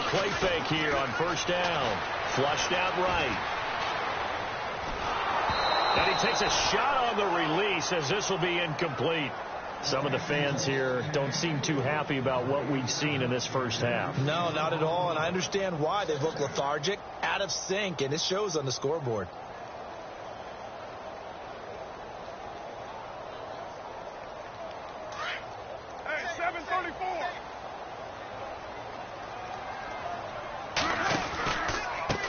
play fake here on first down. Flushed out right. And he takes a shot on the release as this will be incomplete. Some of the fans here don't seem too happy about what we've seen in this first half. No, not at all, and I understand why. They've looked lethargic, out of sync, and it shows on the scoreboard. Hey, 734.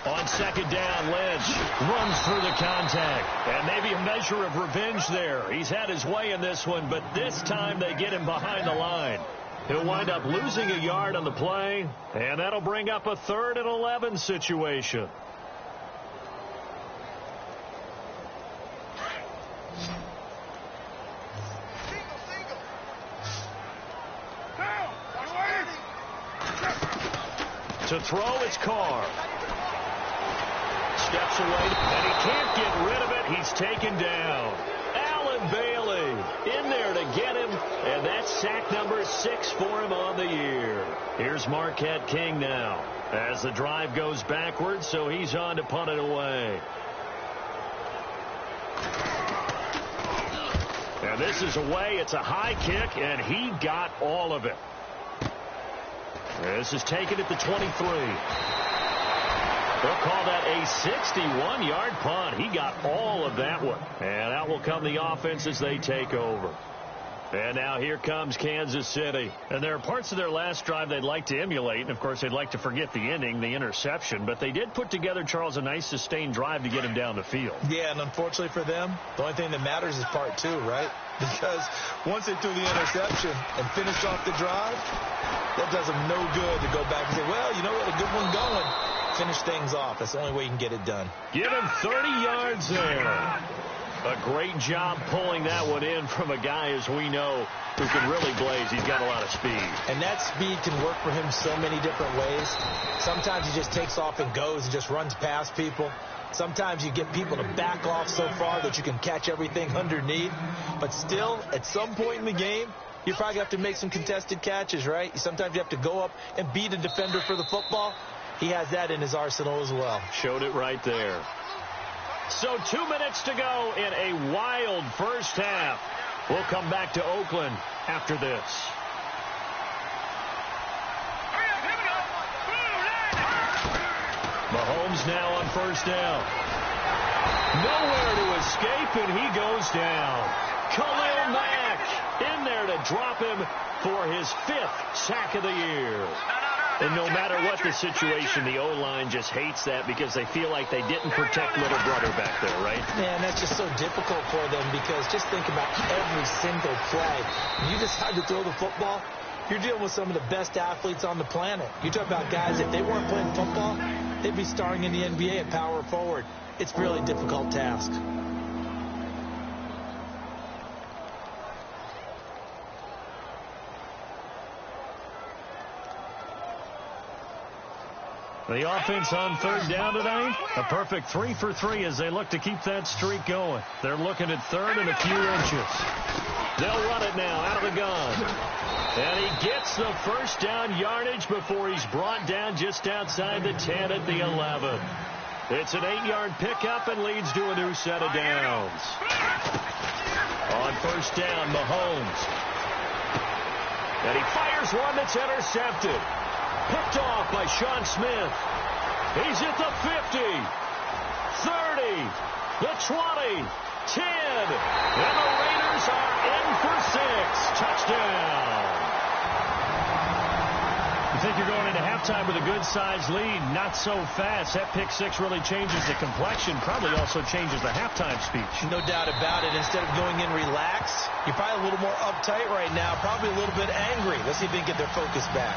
On second down, Lynch runs through the contact. And maybe a measure of revenge there. He's had his way in this one, but this time they get him behind the line. He'll wind up losing a yard on the play, and that'll bring up a 3rd and 11 situation. To throw, it's Carr. Steps away, and he can't get rid of it. He's taken down. Allen Bailey in there to get him, and that's sack number 6 for him on the year. Here's Marquette King now as the drive goes backwards, so he's on to punt it away. And this is away. It's a high kick, and he got all of it. This is taken at the 23. They'll call that a 61-yard punt. He got all of that one. And out will come the offense as they take over. And now here comes Kansas City. And there are parts of their last drive they'd like to emulate. And, of course, they'd like to forget the ending, the interception. But they did put together, Charles, a nice sustained drive to get him down the field. Yeah, and unfortunately for them, the only thing that matters is part 2, right? Because once they threw the interception and finished off the drive, that does them no good to go back and say, well, you know what, a good one going. Finish things off. That's the only way you can get it done. Give him 30 yards there. A great job pulling that one in from a guy, as we know, who can really blaze. He's got a lot of speed. And that speed can work for him so many different ways. Sometimes he just takes off and goes and just runs past people. Sometimes you get people to back off so far that you can catch everything underneath. But still, at some point in the game, you probably have to make some contested catches, right? Sometimes you have to go up and beat a defender for the football. He has that in his arsenal as well. Showed it right there. So 2 minutes to go in a wild first half. We'll come back to Oakland after this. Mahomes now on first down. Nowhere to escape, and he goes down. Khalil Mack in there to drop him for his 5th sack of the year. And no matter what the situation, the O-line just hates that because they feel like they didn't protect little brother back there, right? Man, that's just so difficult for them because just think about every single play. When you decide to throw the football, you're dealing with some of the best athletes on the planet. You talk about guys, if they weren't playing football, they'd be starring in the NBA at power forward. It's a really difficult task. The offense on third down tonight, a perfect 3 for 3 as they look to keep that streak going. They're looking at third and a few inches. They'll run it now out of the gun. And he gets the first down yardage before he's brought down just outside the 10 at the 11. It's an 8-yard pickup and leads to a new set of downs. On first down, Mahomes. And he fires one that's intercepted. Picked off by Sean Smith. He's at the 50, 30, the 20, 10. And the Raiders are in for 6. Touchdown. You think you're going into halftime with a good-sized lead. Not so fast. That pick 6 really changes the complexion. Probably also changes the halftime speech. No doubt about it. Instead of going in relaxed, you're probably a little more uptight right now. Probably a little bit angry. Let's see if they can get their focus back.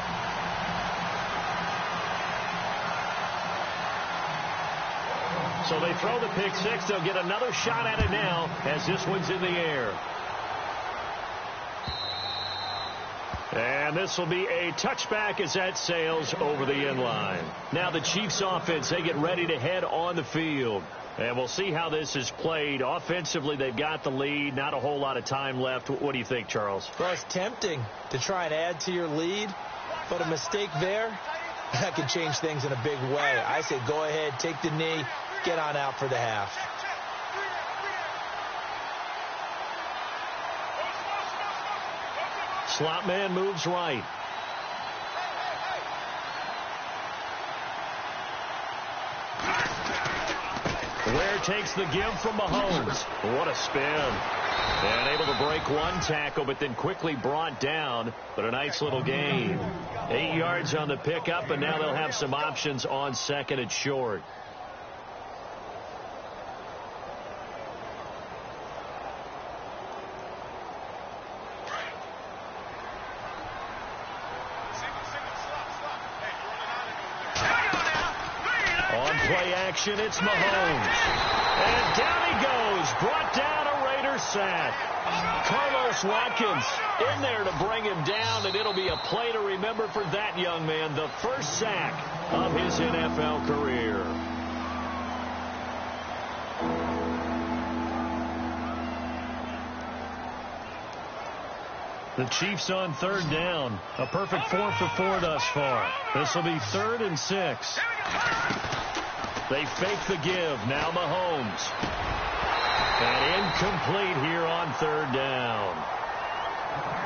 So they throw the pick 6. They'll get another shot at it now as this one's in the air. And this will be a touchback as that sails over the end line. Now the Chiefs offense, they get ready to head on the field. And we'll see how this is played. Offensively, they've got the lead. Not a whole lot of time left. What do you think, Charles? Well, it's tempting to try and add to your lead. But a mistake there That can change things in a big way. I say go ahead, take the knee, get on out for the half. Slot man moves right. Ware takes the give from Mahomes. What a spin. And able to break one tackle, but then quickly brought down. But a nice little gain. 8 yards on the pickup, and now they'll have some options on second and short. Play action, it's Mahomes. And down he goes, brought down a Raider sack. Carlos Watkins in there to bring him down, and it'll be a play to remember for that young man, the first sack of his NFL career. The Chiefs on third down. A perfect 4 for 4 thus far. This will be 3rd and 6. They fake the give. Now Mahomes. And incomplete here on third down.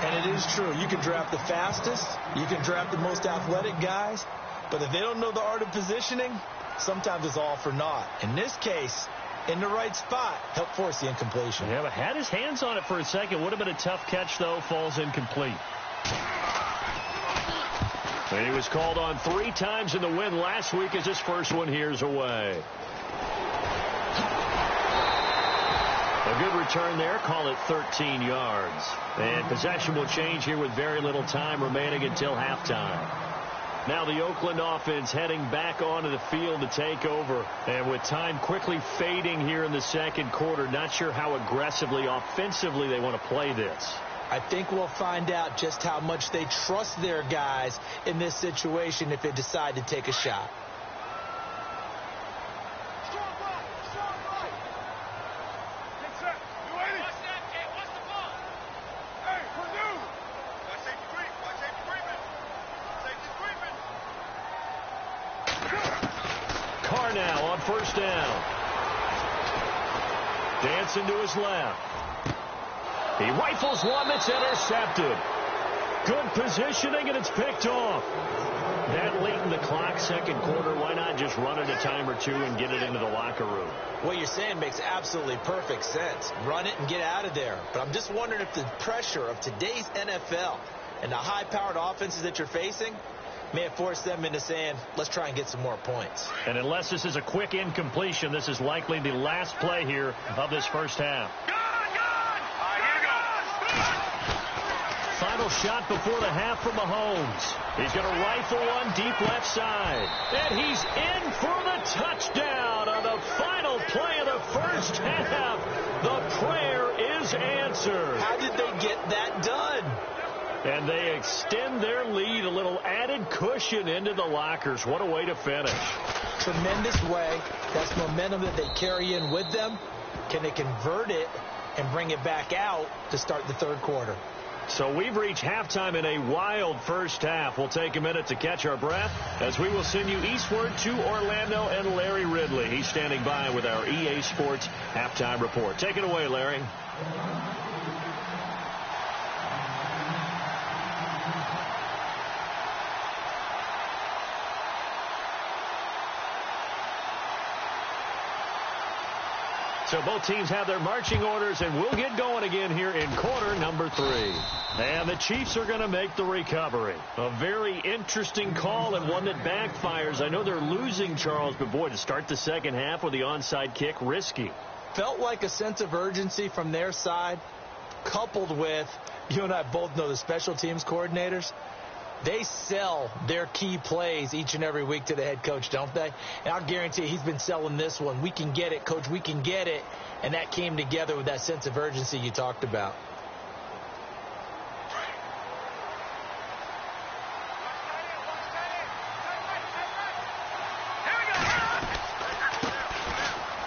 And it is true. You can draft the fastest. You can draft the most athletic guys. But if they don't know the art of positioning, sometimes it's all for naught. In this case, in the right spot, helped force the incompletion. Yeah, but had his hands on it for a second. Would have been a tough catch, though. Falls incomplete. And he was called on 3 times in the win last week as his first one here's away. A good return there. Call it 13 yards. And possession will change here with very little time remaining until halftime. Now the Oakland offense heading back onto the field to take over. And with time quickly fading here in the second quarter, not sure how aggressively, offensively they want to play this. I think we'll find out just how much they trust their guys in this situation if they decide to take a shot. Carr now on first down. Dancing to his left. He rifles one that's intercepted. Good positioning, and it's picked off. That late in the clock, second quarter, why not just run it a time or two and get it into the locker room? What you're saying makes absolutely perfect sense. Run it and get out of there. But I'm just wondering if the pressure of today's NFL and the high-powered offenses that you're facing may have forced them into saying, let's try and get some more points. And unless this is a quick incompletion, this is likely the last play here of this first half. Final shot before the half from Mahomes. He's going to rifle one deep left side. And he's in for the touchdown on the final play of the first half. The prayer is answered. How did they get that done? And they extend their lead, a little added cushion into the lockers. What a way to finish. Tremendous way. That's momentum that they carry in with them. Can they convert it and bring it back out to start the third quarter? So we've reached halftime in a wild first half. We'll take a minute to catch our breath as we will send you eastward to Orlando and Larry Ridley. He's standing by with our EA Sports halftime report. Take it away, Larry. So both teams have their marching orders, and we'll get going again here in quarter number 3. And the Chiefs are going to make the recovery. A very interesting call and one that backfires. I know they're losing, Charles, but boy, to start the second half with the onside kick, risky. Felt like a sense of urgency from their side, coupled with, you and I both know the special teams coordinators. They sell their key plays each and every week to the head coach, don't they? And I'll guarantee you he's been selling this one. We can get it, Coach. We can get it. And that came together with that sense of urgency you talked about.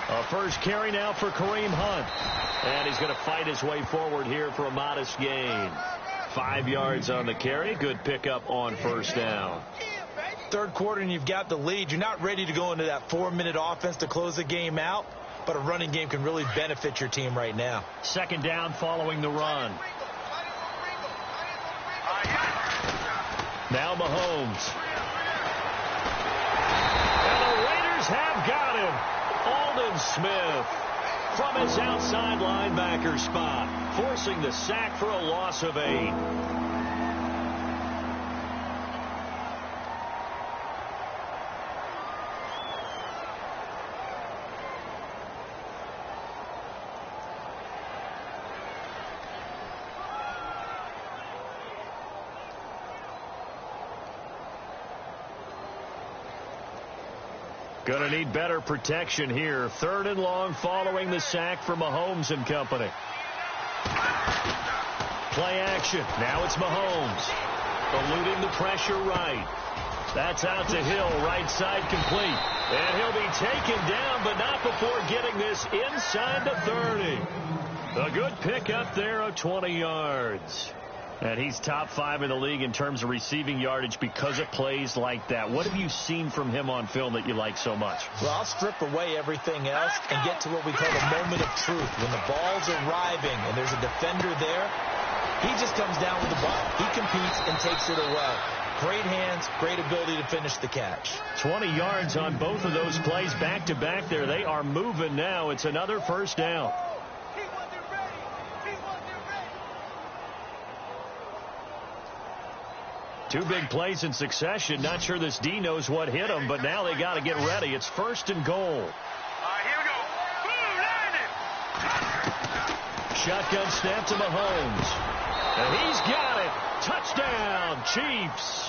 A first carry now for Kareem Hunt. And he's going to fight his way forward here for a modest gain. 5 yards on the carry. Good pickup on first down. Third quarter and you've got the lead. You're not ready to go into that 4-minute offense to close the game out, but a running game can really benefit your team right now. Second down following the run. Now Mahomes. And the Raiders have got him. Aldon Smith from his outside linebacker spot, forcing the sack for a loss of 8. Going to need better protection here. Third and long following the sack from Mahomes and company. Play action. Now it's Mahomes. Eluding the pressure right. That's out to Hill. Right side complete. And he'll be taken down, but not before getting this inside the 30. A good pickup there of 20 yards. And he's top 5 in the league in terms of receiving yardage because it plays like that. What have you seen from him on film that you like so much? Well, I'll strip away everything else and get to what we call the moment of truth. When the ball's arriving and there's a defender there, he just comes down with the ball. He competes and takes it away. Great hands, great ability to finish the catch. 20 yards on both of those plays back-to-back there. They are moving now. It's another first down. Two big plays in succession. Not sure this D knows what hit him, but now they got to get ready. It's first and goal. All right, here we go. Boom, landed. Shotgun snap to Mahomes. And he's got it. Touchdown, Chiefs.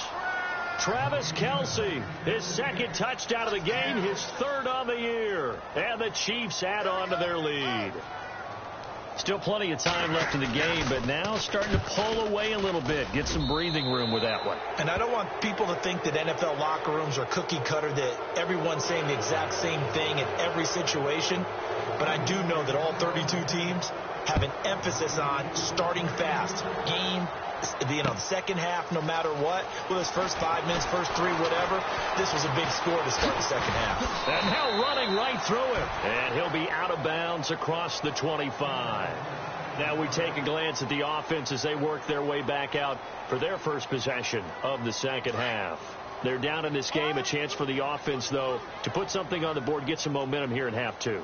Travis Kelce, his second touchdown of the game, his third on the year. And the Chiefs add on to their lead. Still plenty of time left in the game, but now starting to pull away a little bit. Get some breathing room with that one. And I don't want people to think that NFL locker rooms are cookie cutter, that everyone's saying the exact same thing in every situation. But I do know that all 32 teams have an emphasis on starting fast. Game, the second half, no matter what. Well, his first 5 minutes, first 3, whatever. This was a big score to start the second half. And now running right through him. And he'll be out of bounds across the 25. Now we take a glance at the offense as they work their way back out for their first possession of the second half. They're down in this game. A chance for the offense, though, to put something on the board, get some momentum here in half 2.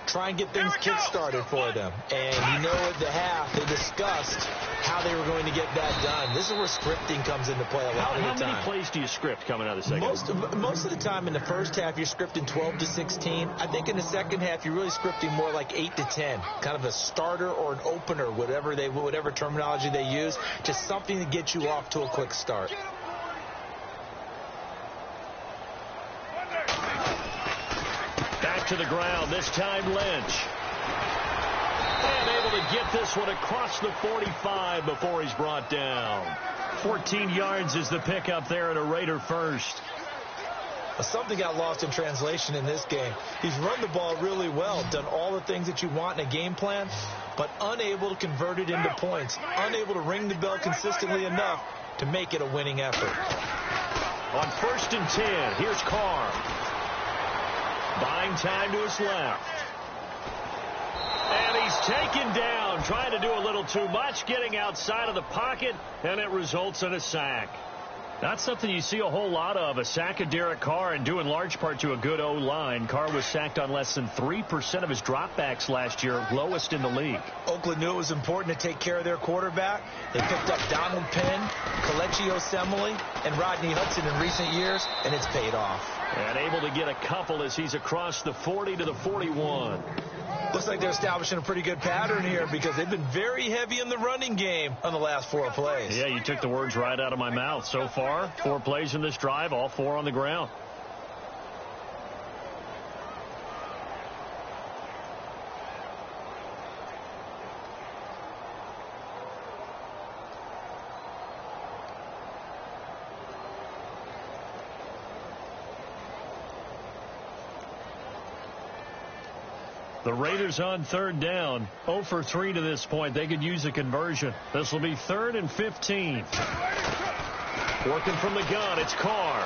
Try and get things kick-started for them. And you know at the half, they discussed how they were going to get that done. This is where scripting comes into play a lot of the time. How many plays do you script coming out of the second? Most of the time in the first half, you're scripting 12 to 16. I think in the second half, you're really scripting more like 8 to 10. Kind of a starter or an opener, whatever terminology they use. Just something to get you off to a quick start. To the ground, this time Lynch. And able to get this one across the 45 before he's brought down. 14 yards is the pickup there, and a Raider first. Something got lost in translation in this game. He's run the ball really well, done all the things that you want in a game plan, but unable to convert it into points, unable to ring the bell consistently enough to make it a winning effort. On 1st and 10, here's Carr. Buying time to his left. And he's taken down, trying to do a little too much, getting outside of the pocket, and it results in a sack. Not something you see a whole lot of, a sack of Derek Carr, and due in large part to a good O-line. Carr was sacked on less than 3% of his dropbacks last year, lowest in the league. Oakland knew it was important to take care of their quarterback. They picked up Donald Penn, Kelechi Osemele, and Rodney Hudson in recent years, and it's paid off. And able to get a couple as he's across the 40 to the 41. Looks like they're establishing a pretty good pattern here because they've been very heavy in the running game on the last 4 plays. Yeah, you took the words right out of my mouth. So far, 4 plays in this drive, all 4 on the ground. The Raiders on 3rd down, 0 for 3 to this point. They could use a conversion. This will be 3rd and 15. Working from the gun, it's Carr.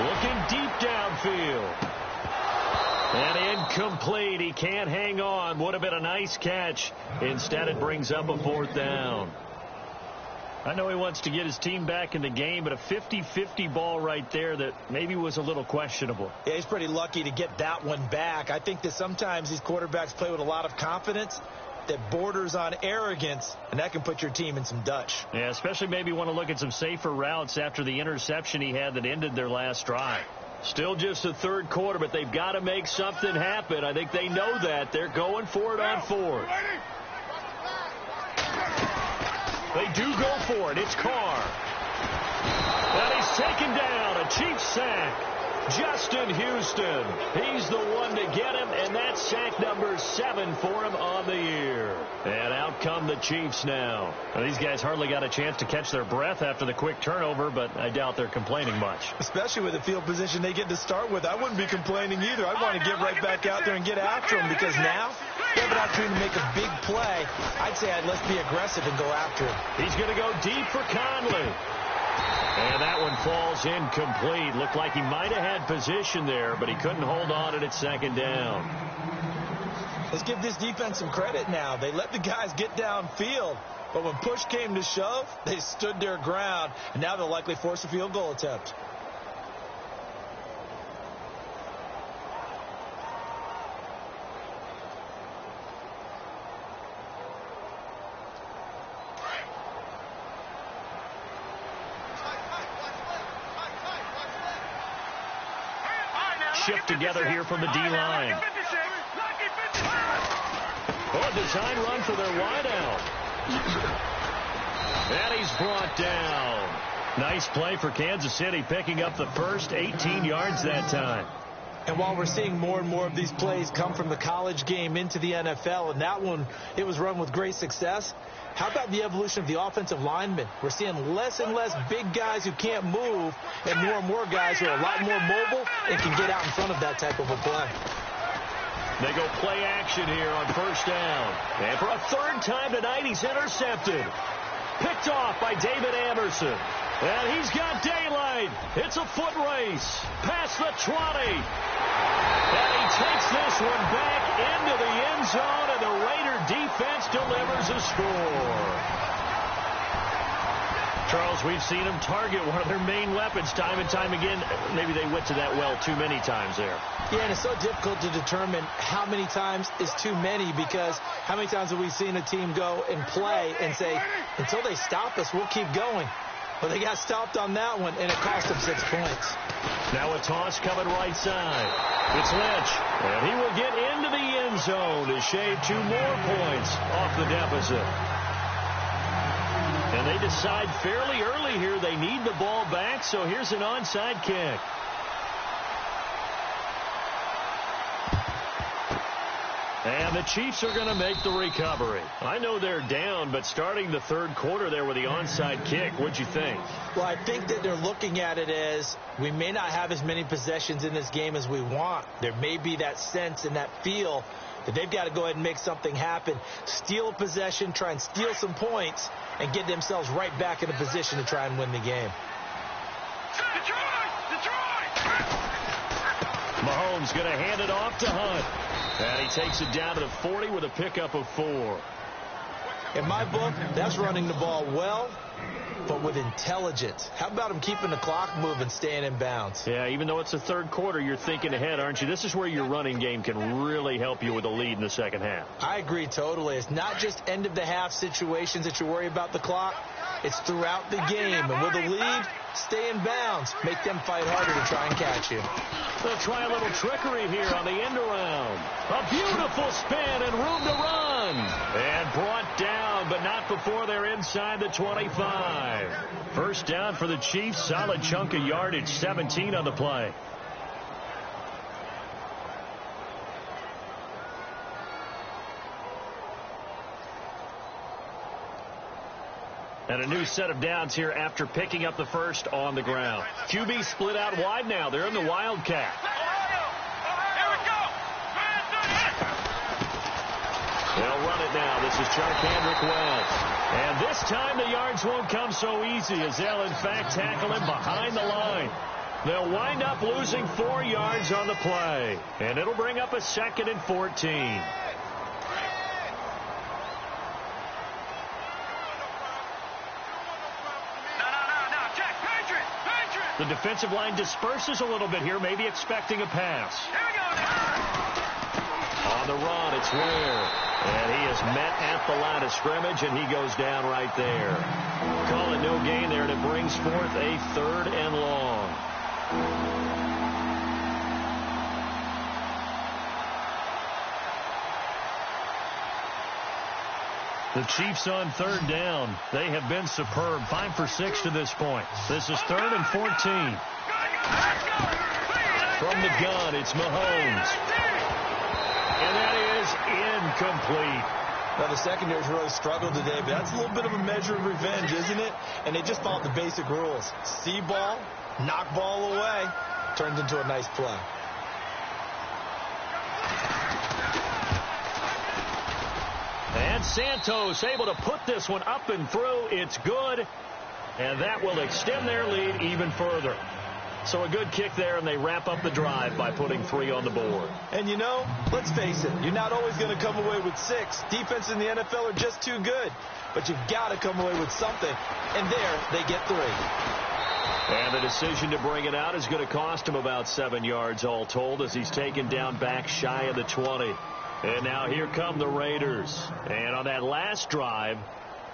Looking deep downfield. And incomplete. He can't hang on. Would have been a nice catch. Instead, it brings up a 4th down. I know he wants to get his team back in the game, but a 50-50 ball right there that maybe was a little questionable. Yeah, he's pretty lucky to get that one back. I think that sometimes these quarterbacks play with a lot of confidence that borders on arrogance, and that can put your team in some Dutch. Yeah, especially maybe want to look at some safer routes after the interception he had that ended their last drive. Still just the 3rd quarter, but they've got to make something happen. I think they know that. They're going for it on 4th. They do go for it. It's Carr. And he's taken down. A Chiefs sack. Justin Houston. He's the one to get him, and that's sack number 7 for him on the year. And out come the Chiefs now. Well, these guys hardly got a chance to catch their breath after the quick turnover, but I doubt they're complaining much. Especially with the field position they get to start with. I wouldn't be complaining either. I'd want to get right back out there and get after them, because now they have an opportunity to make a big play. I'd say let's be aggressive and go after him. He's going to go deep for Conley. And that one falls incomplete. Looked like he might have had position there, but he couldn't hold on at 2nd down. Let's give this defense some credit now. They let the guys get downfield, but when push came to shove, they stood their ground, and now they'll likely force a field goal attempt. Shift together here from the D-line. Oh, a design run for their wideout. And he's brought down. Nice play for Kansas City, picking up the first 18 yards that time. And while we're seeing more and more of these plays come from the college game into the NFL, and that one, it was run with great success, how about the evolution of the offensive linemen? We're seeing less and less big guys who can't move and more guys who are a lot more mobile and can get out in front of that type of a play. They go play action here on 1st down. And for a 3rd time tonight, he's intercepted. Picked off by David Anderson. And he's got daylight. It's a foot race. Past the 20. And he takes this one back into the end zone, and the Raider defense delivers a score. Charles, we've seen them target one of their main weapons time and time again. Maybe they went to that well too many times there. Yeah, and it's so difficult to determine how many times is too many, because how many times have we seen a team go and play and say, until they stop us, we'll keep going. Well, they got stopped on that one, and it cost them 6 points. Now a toss coming right side. It's Lynch, and he will get into the end zone to shave 2 more points off the deficit. And they decide fairly early here they need the ball back, so here's an onside kick. And the Chiefs are going to make the recovery. I know they're down, but starting the 3rd quarter there with the onside kick, what'd you think? Well, I think that they're looking at it as we may not have as many possessions in this game as we want. There may be that sense and that feel that they've got to go ahead and make something happen, steal a possession, try and steal some points, and get themselves right back in a position to try and win the game. Mahomes going to hand it off to Hunt. And he takes it down to the 40 with a pickup of 4. In my book, that's running the ball well, but with intelligence. How about him keeping the clock moving, staying in bounds? Yeah, even though it's the 3rd quarter, you're thinking ahead, aren't you? This is where your running game can really help you with a lead in the 2nd half. I agree totally. It's not just end-of-the-half situations that you worry about the clock. It's throughout the game. And with a lead, stay in bounds. Make them fight harder to try and catch you. They'll try a little trickery here on the end around. A beautiful spin and room to run. And brought down, but not before they're inside the 25. 1st down for the Chiefs. Solid chunk of yardage, 17 on the play. And a new set of downs here after picking up the first on the ground. QB split out wide now. They're in the Wildcat. They'll run it now. This is Charkandrick Wells. And this time the yards won't come so easy as they'll, in fact, tackle him behind the line. They'll wind up losing 4 yards on the play, and it'll bring up a 2nd and 14. The defensive line disperses a little bit here, maybe expecting a pass. Here we go now. On the run, it's Ware. And he is met at the line of scrimmage, and he goes down right there. Call it no gain there, and it brings forth a 3rd and long. The Chiefs on 3rd down. They have been superb. 5 for 6 to this point. This is 3rd and 14. From the gun, it's Mahomes. And that is incomplete. Now, the secondary's really struggled today, but that's a little bit of a measure of revenge, isn't it? And they just followed the basic rules. See ball, knock ball away, turns into a nice play. And Santos able to put this one up and through. It's good. And that will extend their lead even further. So a good kick there, and they wrap up the drive by putting 3 on the board. And, you know, let's face it, you're not always going to come away with 6. Defense in the NFL are just too good. But you've got to come away with something. And there, they get 3. And the decision to bring it out is going to cost him about 7 yards all told, as he's taken down back shy of the 20. And now here come the Raiders. And on that last drive,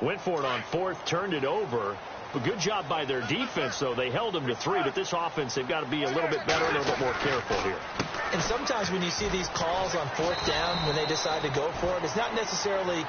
went for it on 4th, turned it over. A good job by their defense, though. They held them to 3, but this offense, they've got to be a little bit better, a little bit more careful here. And sometimes when you see these calls on 4th down, when they decide to go for it, it's not necessarily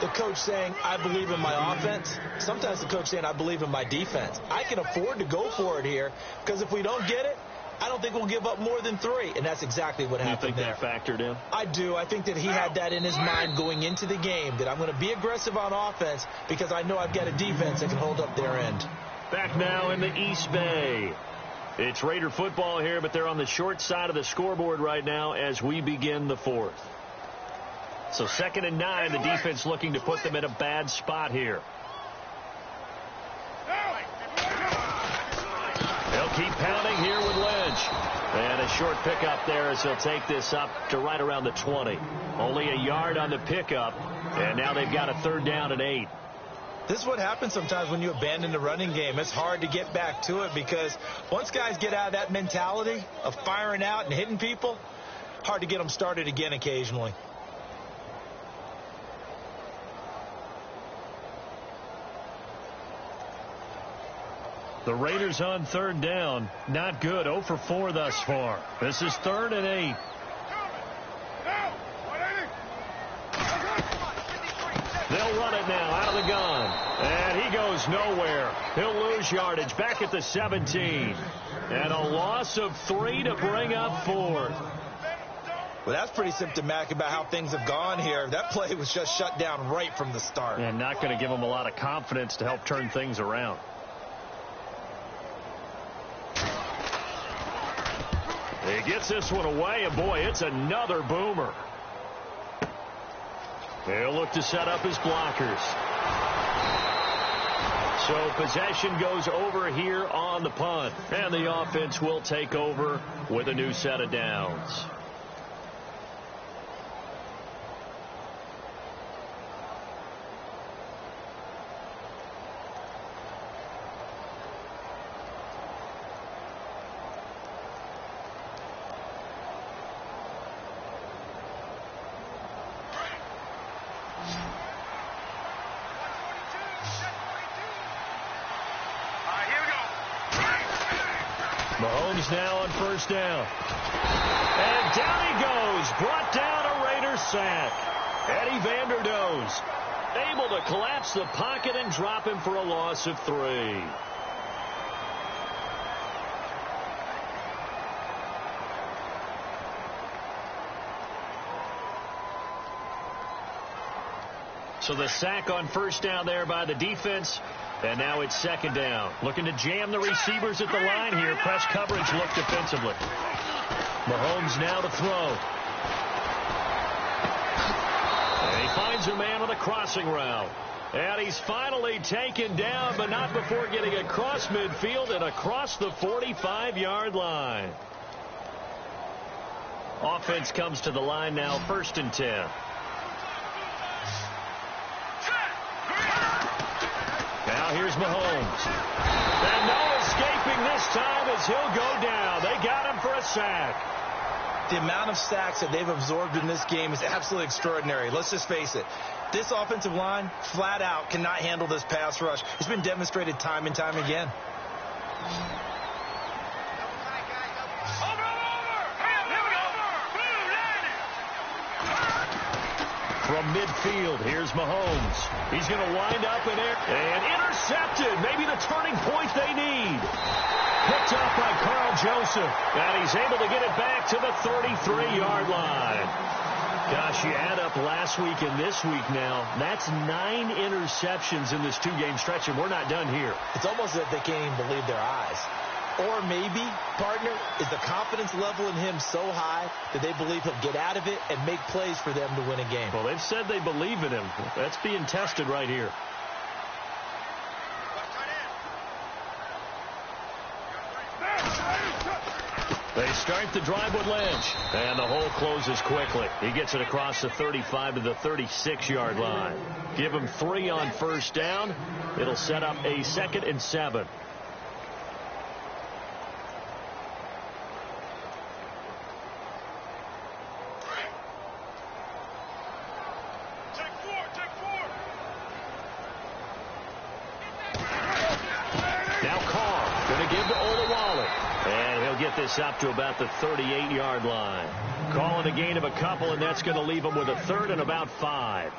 the coach saying, I believe in my offense. Sometimes the coach saying, I believe in my defense. I can afford to go for it here, because if we don't get it, I don't think we'll give up more than 3, and that's exactly what happened there. You think that factored in? I do. I think that he had that in his mind going into the game, that I'm going to be aggressive on offense because I know I've got a defense that can hold up their end. Back now in the East Bay. It's Raider football here, but they're on the short side of the scoreboard right now as we begin the 4th. So 2nd and 9, the defense looking to put them in a bad spot here. They'll keep pounding here with Lynch. And a short pickup there as they'll take this up to right around the 20. Only a yard on the pickup. And now they've got a 3rd down and 8. This is what happens sometimes when you abandon the running game. It's hard to get back to it because once guys get out of that mentality of firing out and hitting people, hard to get them started again occasionally. The Raiders on 3rd down. Not good. 0 for 4 thus far. This is 3rd and 8. They'll run it now out of the gun. And he goes nowhere. He'll lose yardage back at the 17. And a loss of 3 to bring up 4th. Well, that's pretty symptomatic about how things have gone here. That play was just shut down right from the start. And not going to give them a lot of confidence to help turn things around. He gets this one away, and boy, it's another boomer. They'll look to set up his blockers. So possession goes over here on the punt, and the offense will take over with a new set of downs. Mahomes now on 1st down. And down he goes. Brought down a Raiders sack. Eddie Vanderdoes able to collapse the pocket and drop him for a loss of 3. So the sack on 1st down there by the defense. And now it's 2nd down. Looking to jam the receivers at the line here. Press coverage look defensively. Mahomes now to throw. And he finds a man on a crossing route. And he's finally taken down, but not before getting across midfield and across the 45-yard line. Offense comes to the line now, 1st and 10. Now here's Mahomes. And no escaping this time as he'll go down. They got him for a sack. The amount of sacks that they've absorbed in this game is absolutely extraordinary. Let's just face it. This offensive line, flat out, cannot handle this pass rush. It's been demonstrated time and time again. From midfield, here's Mahomes. He's going to wind up in air and intercepted. Maybe the turning point they need. Picked up by Carl Joseph. And he's able to get it back to the 33-yard line. Gosh, you add up last week and this week now. That's 9 interceptions in this 2-game stretch, and we're not done here. It's almost as if they can't even believe their eyes. Or maybe, partner, is the confidence level in him so high that they believe he'll get out of it and make plays for them to win a game. Well, they've said they believe in him. That's being tested right here. They start the drive with Lynch, and the hole closes quickly. He gets it across the 35 to the 36-yard line. Give him 3 on 1st down. It'll set up a 2nd and 7. This up to about the 38-yard line. Calling a gain of a couple, and that's going to leave him with a 3rd and about 5.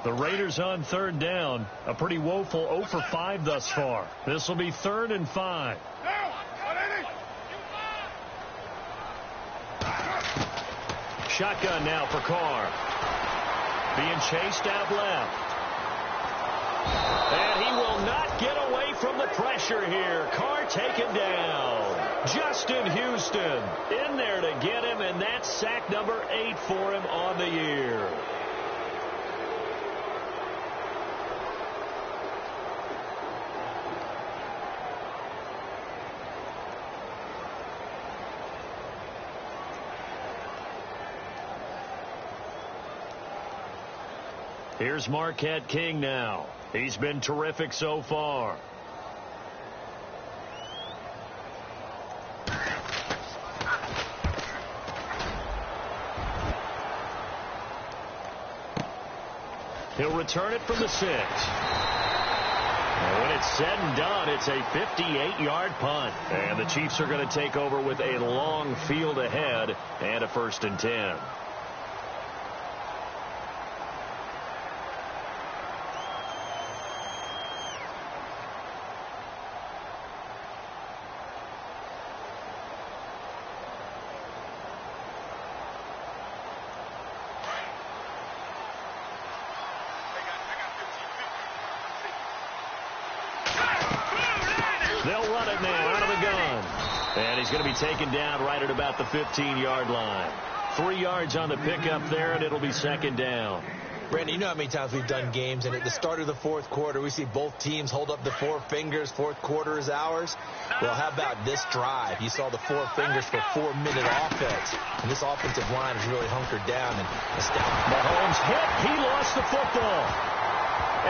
The Raiders on 3rd down. A pretty woeful 0 for 5 thus far. This will be 3rd and 5. Shotgun now for Carr. Being chased out left. And he will not get away from the pressure here. Carr taken down. Justin Houston in there to get him, and that's sack number 8 for him on the year. Here's Marquette King now. He's been terrific so far. He'll return it from the 6. And when it's said and done, it's a 58-yard punt. And the Chiefs are going to take over with a long field ahead and a 1st and 10. They'll run it now out of the gun. And he's going to be taken down right at about the 15-yard line. 3 yards on the pickup there, and it'll be 2nd down. Brandon, you know how many times we've done games, and at the start of the 4th quarter, we see both teams hold up the 4 fingers. 4th quarter is ours. Well, how about this drive? You saw the 4 fingers for 4-minute offense. And this offensive line is really hunkered down and established. Mahomes hit. He lost the football.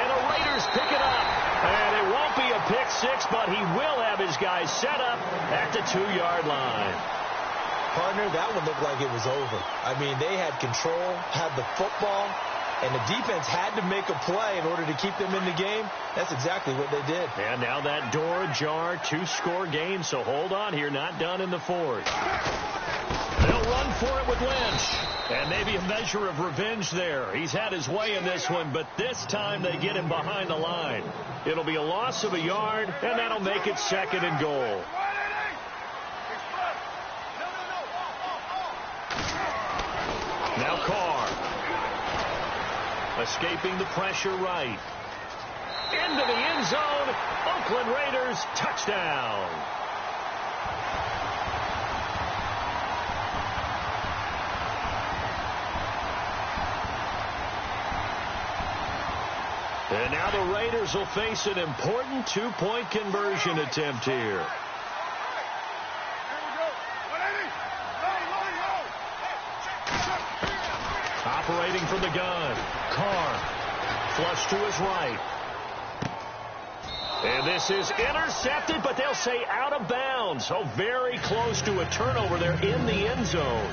And the Raiders pick it up. And it won't be a pick 6, but he will have his guys set up at the 2-yard line. Partner, that one looked like it was over. I mean, they had control, had the football, and the defense had to make a play in order to keep them in the game. That's exactly what they did. And now that door ajar, 2-score game, so hold on here, not done in the 4th. They'll run for it with Lynch. And maybe a measure of revenge there. He's had his way in this one, but this time they get him behind the line. It'll be a loss of a yard, and that'll make it 2nd and goal. Now Carr. Escaping the pressure right. Into the end zone. Oakland Raiders touchdown. And now the Raiders will face an important two-point conversion attempt here. Operating from the gun, Carr, flush to his right. And this is intercepted, but they'll say out of bounds. So very close to a turnover there in the end zone.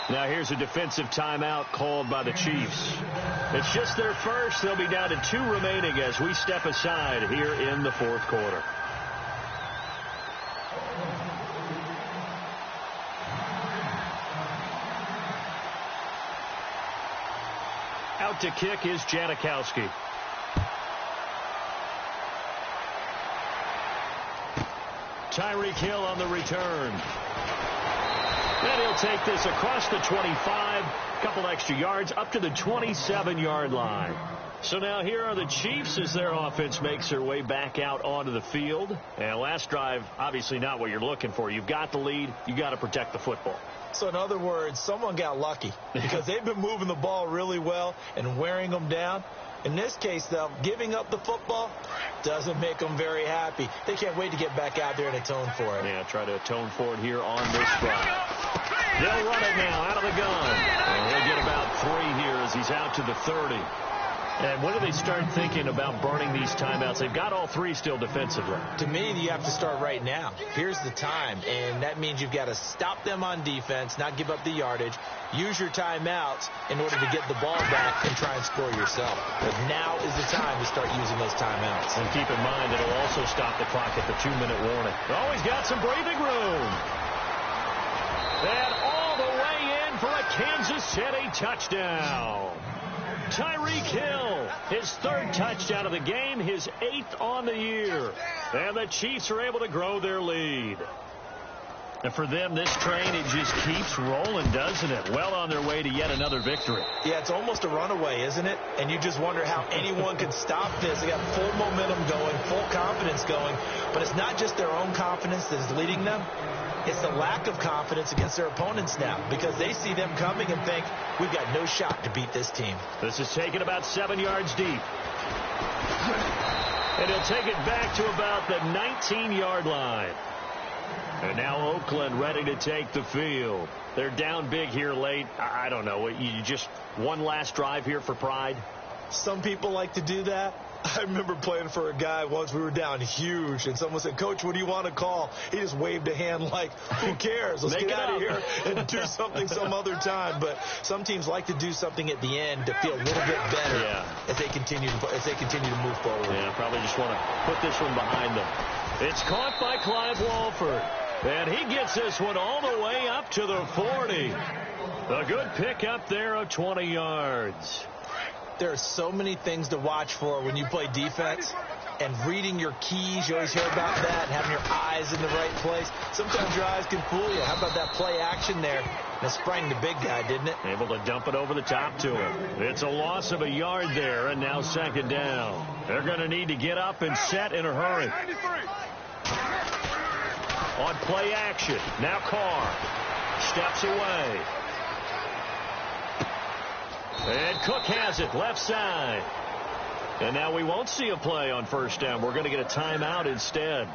Now here's a defensive timeout called by the Chiefs. It's just their first. They'll be down to 2 remaining as we step aside here in the fourth quarter. Out to kick is Janikowski. Tyreek Hill on the return. And he'll take this across the 25, a couple extra yards, up to the 27-yard line. So now here are the Chiefs as their offense makes their way back out onto the field. And last drive, obviously not what you're looking for. You've got the lead. You've got to protect the football. So in other words, someone got lucky because they've been moving the ball really well and wearing them down. In this case, though, giving up the football doesn't make them very happy. They can't wait to get back out there and atone for it. Yeah, try to atone for it here on this drive. They'll run it now out of the gun. And he'll get about 3 here as he's out to the 30. And when do they start thinking about burning these timeouts? They've got all 3 still defensively. To me, you have to start right now. Here's the time, and that means you've got to stop them on defense, not give up the yardage, use your timeouts in order to get the ball back and try and score yourself. But now is the time to start using those timeouts. And keep in mind, it'll also stop the clock at the 2-minute warning. Always got some breathing room. And all the way in for a Kansas City touchdown. Tyreek Hill, his 3rd touchdown of the game, his 8th on the year. And the Chiefs are able to grow their lead. And for them, this train, it just keeps rolling, doesn't it? Well on their way to yet another victory. Yeah, it's almost a runaway, isn't it? And you just wonder how anyone could stop this. They got full momentum going, full confidence going. But it's not just their own confidence that's leading them. It's the lack of confidence against their opponents now because they see them coming and think, we've got no shot to beat this team. This is taken about 7 yards deep. And he'll take it back to about the 19-yard line. And now Oakland ready to take the field. They're down big here late. I don't know. You just one last drive here for pride? Some people like to do that. I remember playing for a guy once. We were down huge, and someone said, Coach, what do you want to call? He just waved a hand like, who cares? Let's get out of here and do something some other time. But some teams like to do something at the end to feel a little bit better as they continue to move forward. Yeah, probably just want to put this one behind them. It's caught by Clive Walford. And he gets this one all the way up to the 40. A good pick up there of 20 yards. There are so many things to watch for when you play defense. And reading your keys, you always hear about that, and having your eyes in the right place. Sometimes your eyes can fool you. How about that play action there? That sprang the big guy, didn't it? Able to dump it over the top to him. It's a loss of a yard there, and now 2nd down. They're going to need to get up and set in a hurry. On play action, now Carr steps away. And Cook has it, left side. And now we won't see a play on 1st down. We're going to get a timeout instead,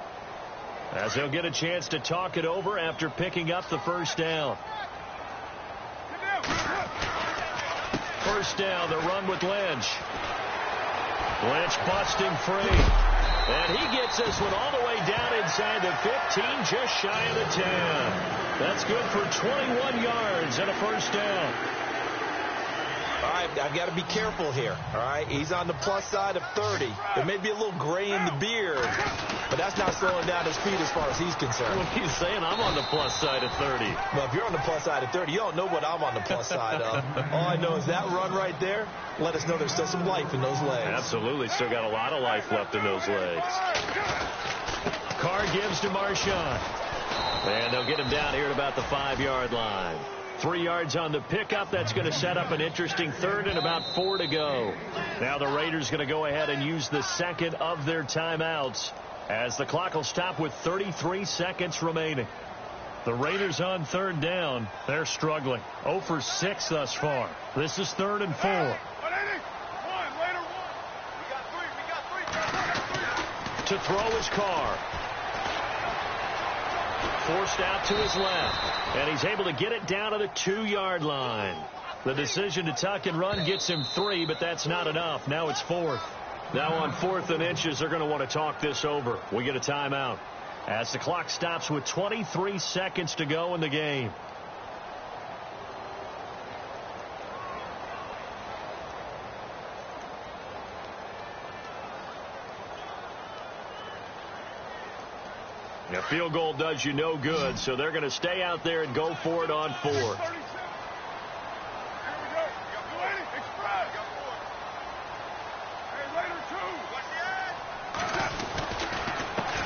as they'll get a chance to talk it over after picking up the 1st down. 1st down, the run with Lynch. Lynch busting free. And he gets this one all the way down inside the 15, just shy of the 10. That's good for 21 yards and a 1st down. All right, I've got to be careful here, all right? He's on the plus side of 30. There may be a little gray in the beard, but that's not slowing down his speed as far as he's concerned. Well, he's saying I'm on the plus side of 30. Well, if you're on the plus side of 30, you don't know what I'm on the plus side of. All I know is that run right there, let us know there's still some life in those legs. Absolutely, still got a lot of life left in those legs. Carr gives to Marshawn. And they'll get him down here at about the 5-yard line. 3 yards on the pickup. That's going to set up an interesting 3rd and about 4 to go. Now the Raiders going to go ahead and use the 2nd of their timeouts as the clock will stop with 33 seconds remaining. The Raiders on third down. They're struggling. 0 for 6 thus far. This is 3rd and 4. To throw his Carr. Forced out to his left. And he's able to get it down to the 2-yard line. The decision to tuck and run gets him 3, but that's not enough. Now it's 4th. Now on 4th and inches, they're going to want to talk this over. We get a timeout as the clock stops with 23 seconds to go in the game. A field goal does you no good, so they're going to stay out there and go for it on 4th.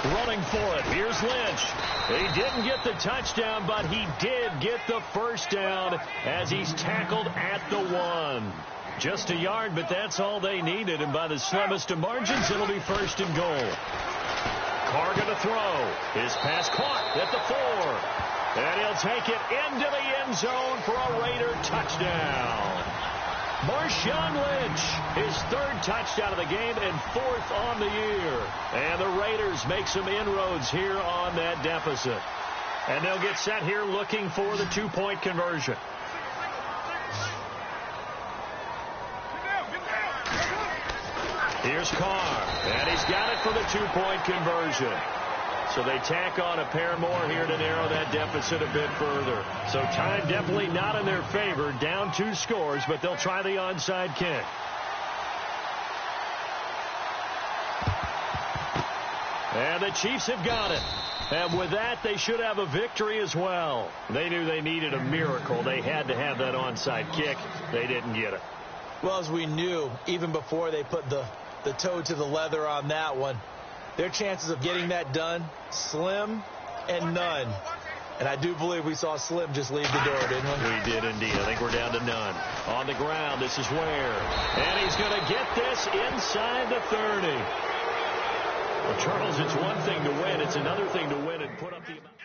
Running for it. Here's Lynch. He didn't get the touchdown, but he did get the first down as he's tackled at the 1. Just a yard, but that's all they needed, and by the slimmest of margins, it'll be 1st and goal. Carr going to throw. His pass caught at the 4. And he'll take it into the end zone for a Raider touchdown. Marshawn Lynch, his 3rd touchdown of the game and 4th on the year. And the Raiders make some inroads here on that deficit. And they'll get set here looking for the 2-point conversion. Here's Carr, and he's got it for the 2-point conversion. So they tack on a pair more here to narrow that deficit a bit further. So time definitely not in their favor. Down 2 scores, but they'll try the onside kick. And the Chiefs have got it. And with that, they should have a victory as well. They knew they needed a miracle. They had to have that onside kick. They didn't get it. Well, as we knew, even before they put the toe to the leather on that one, their chances of getting that done, slim and none. And I do believe we saw Slim just leave the door, didn't we? We did indeed. I think we're down to none. On the ground, this is Ware. And he's going to get this inside the 30. Well, Charles, it's one thing to win. It's another thing to win and put up the amount.